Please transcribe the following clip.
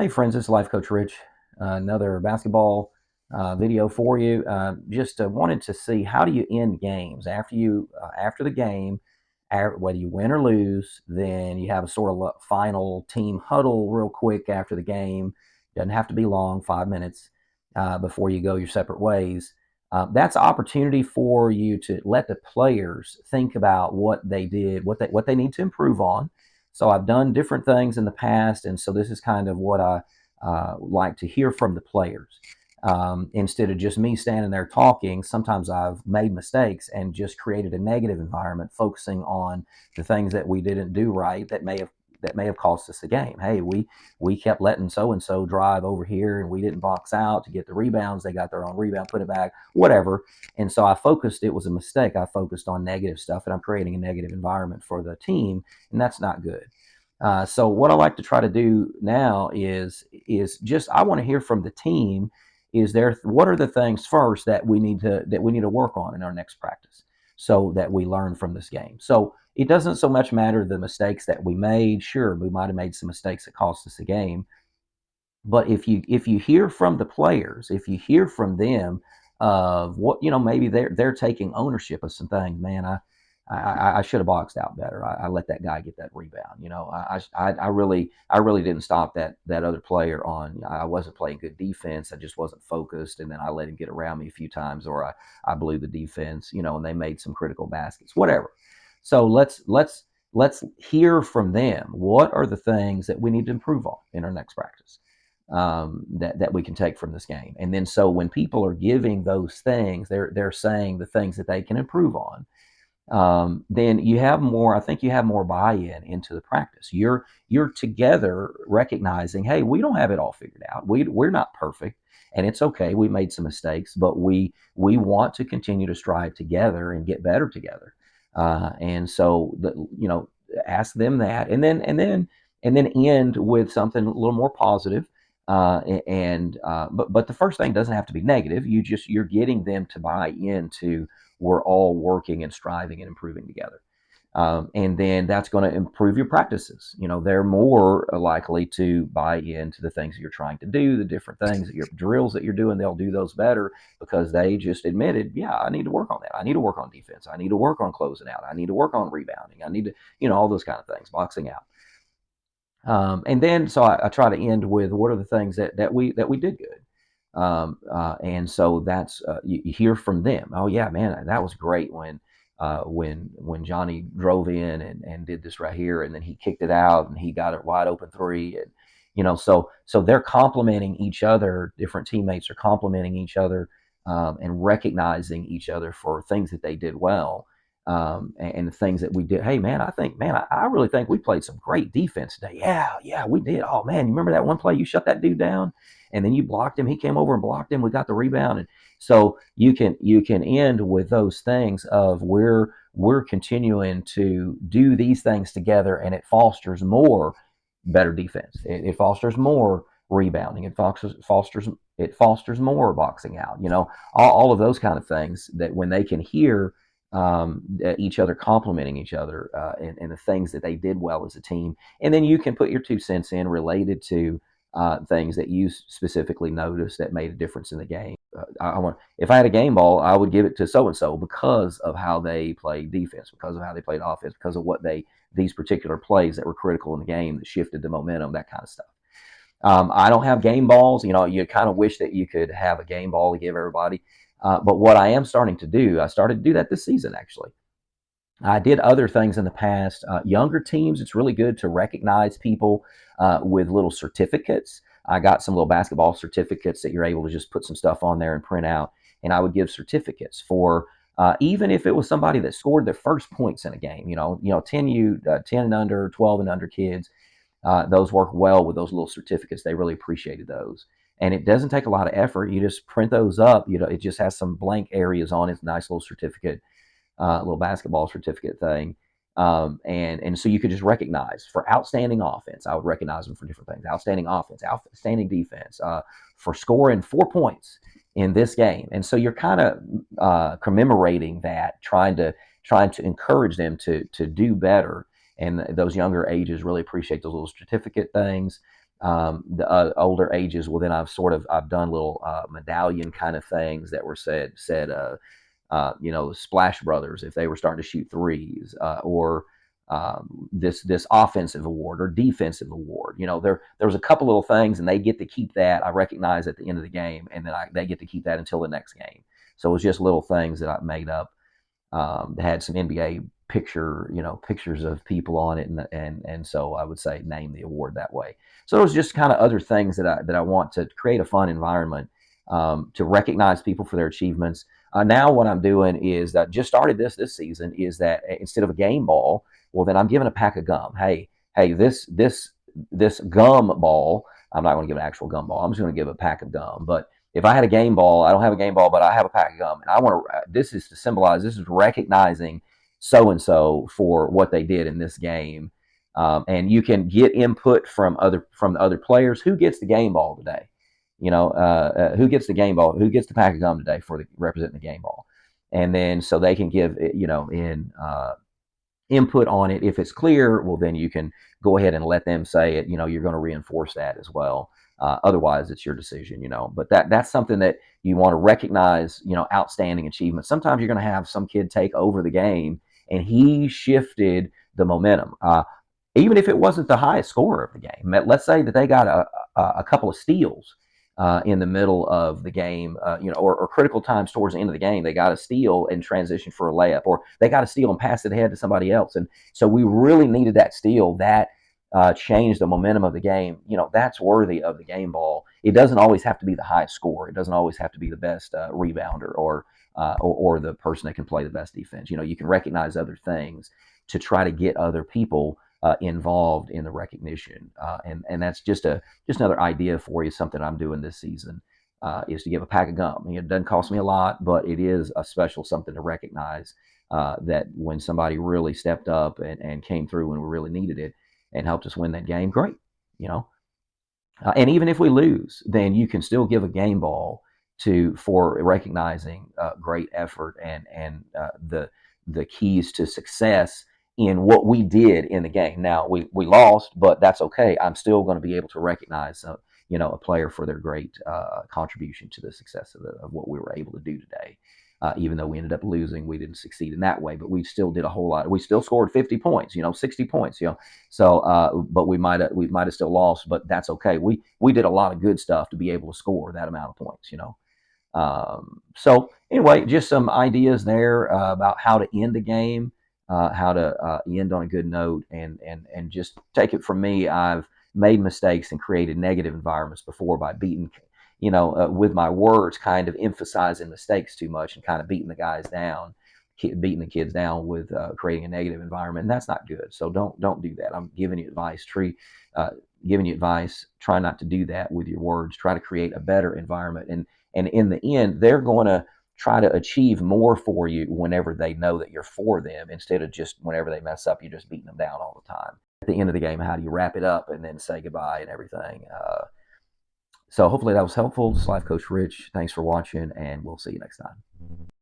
Hey friends, it's Life Coach Rich. Another basketball video for you. Just wanted to see, how do you end games after the game, whether you win or lose. Then you have a sort of final team huddle real quick after the game. Doesn't have to be long, 5 minutes before you go your separate ways. That's an opportunity for you to let the players think about what they did, what they need to improve on. So I've done different things in the past, and so this is kind of what I like to hear from the players. Instead of just me standing there talking, sometimes I've made mistakes and just created a negative environment, focusing on the things that we didn't do right that may have cost us the game. Hey, we kept letting so and so drive over here, and we didn't box out to get the rebounds. They got their own rebound, put it back, whatever. And so I focused. It was a mistake. I focused on negative stuff, and I'm creating a negative environment for the team, and that's not good. So what I like to try to do now is just, I want to hear from the team. What are the things first that we need to work on in our next practice, so that we learn from this game. So it doesn't so much matter the mistakes that we made. Sure, we might have made some mistakes that cost us the game, but if you hear from the players, if you hear from them of what, maybe they're taking ownership of some things. Man, I should have boxed out better. I let that guy get that rebound. I really didn't stop that other player on. I wasn't playing good defense. I just wasn't focused, and then I let him get around me a few times, or I blew the defense. And they made some critical baskets. Whatever. So let's hear from them. What are the things that we need to improve on in our next practice? That we can take from this game. And then, so when people are giving those things, they're saying the things that they can improve on. Then you have more. I think you have more buy-in into the practice. You're together, recognizing, hey, we don't have it all figured out. We're not perfect, and it's okay. We made some mistakes, but we want to continue to strive together and get better together. And so ask them that, and then end with something a little more positive. But the first thing doesn't have to be negative. You're getting them to buy into, we're all working and striving and improving together. And then that's going to improve your practices. They're more likely to buy into the things that you're trying to do, the different things, your drills that you're doing. They'll do those better because they just admitted, yeah, I need to work on that. I need to work on defense. I need to work on closing out. I need to work on rebounding. I need to, all those kind of things, boxing out. And then, so I try to end with, what are the things that we did good. And so that's, you hear from them. Oh yeah, man, that was great when Johnny drove in and did this right here, and then he kicked it out and he got a wide open three. And so they're complimenting each other. Different teammates are complimenting each other, and recognizing each other for things that they did well. And the things that we did. Hey man, I really think we played some great defense today. Yeah, we did. Oh man, you remember that one play you shut that dude down, and then you blocked him. He came over and blocked him. We got the rebound. And so you can end with those things of, we're continuing to do these things together, and it fosters more better defense. It fosters more rebounding. It fosters more boxing out. All of those kind of things, that when they can hear each other complimenting each other, and the things that they did well as a team. And then you can put your 2 cents in related to things that you specifically noticed that made a difference in the game. If I had a game ball, I would give it to so and so because of how they played defense, because of how they played offense, because of these particular plays that were critical in the game that shifted the momentum, that kind of stuff. I don't have game balls. You kind of wish that you could have a game ball to give everybody. But what I am starting to do, I started to do that this season, actually. I did other things in the past. Younger teams, it's really good to recognize people with little certificates. I got some little basketball certificates that you're able to just put some stuff on there and print out. And I would give certificates for, even if it was somebody that scored their first points in a game. 10 and under, 12 and under kids. Those work well with those little certificates. They really appreciated those. And it doesn't take a lot of effort. You just print those up. It just has some blank areas on it. It's a nice little certificate, little basketball certificate thing. And so you could just recognize, for outstanding offense, I would recognize them for different things. Outstanding offense, outstanding defense, for scoring 4 points in this game. And so you're kind of commemorating that, trying to encourage them to do better. And those younger ages really appreciate those little certificate things. the older ages, well, then I've done little medallion kind of things that were said Splash Brothers if they were starting to shoot threes, or this offensive award or defensive award. There was a couple little things, and they get to keep that. I recognize at the end of the game, and then they get to keep that until the next game. So it was just little things that I made up. Had some NBA pictures of people on it, and so I would say name the award that way. So it was just kind of other things that I want to create a fun environment, to recognize people for their achievements. Now what I'm doing is that just started this season is that instead of a game ball, well then I'm giving a pack of gum. Hey, this gum ball. I'm not going to give an actual gum ball. I'm just going to give a pack of gum, but if I had a game ball, I don't have a game ball, but I have a pack of gum, and I want to. This is to symbolize. This is recognizing so and so for what they did in this game, and you can get input from the other players. Who gets the game ball today? Who gets the game ball? Who gets the pack of gum today for representing the game ball? And then so they can give in input on it. If it's clear, well, then you can go ahead and let them say it. You're going to reinforce that as well. Otherwise, it's your decision. But that's something that you want to recognize. Outstanding achievement. Sometimes you're going to have some kid take over the game, and he shifted the momentum. Even if it wasn't the highest scorer of the game, let's say that they got a couple of steals in the middle of the game, or critical times towards the end of the game, they got a steal and transition for a layup, or they got a steal and passed it ahead to somebody else. And so we really needed that steal that changed the momentum of the game. That's worthy of the game ball. It doesn't always have to be the highest score. It doesn't always have to be the best rebounder or the person that can play the best defense. You can recognize other things to try to get other people involved in the recognition, and that's just another idea for you. Something I'm doing this season is to give a pack of gum. It doesn't cost me a lot, but it is a special something to recognize that when somebody really stepped up and came through when we really needed it and helped us win that game, great. You know, and even if we lose, then you can still give a game ball for recognizing great effort and the keys to success in what we did in the game. Now we lost, but that's okay. I'm still going to be able to recognize a player for their great contribution to the success of what we were able to do today. Even though we ended up losing, we didn't succeed in that way, but we still did a whole lot. We still scored 50 points, 60 points, So, but we might have still lost, but that's okay. We did a lot of good stuff to be able to score that amount of points. So anyway, just some ideas there about how to end a game, how to end on a good note, and just take it from me. I've made mistakes and created negative environments before by beating, with my words, kind of emphasizing mistakes too much and kind of beating the guys down, beating the kids down with creating a negative environment. And that's not good. So don't do that. I'm giving you advice. Giving you advice. Try not to do that with your words. Try to create a better environment. And in the end, they're going to try to achieve more for you whenever they know that you're for them, instead of just whenever they mess up, you're just beating them down all the time. At the end of the game, how do you wrap it up and then say goodbye and everything? So hopefully that was helpful. This is Life Coach Rich. Thanks for watching, and we'll see you next time.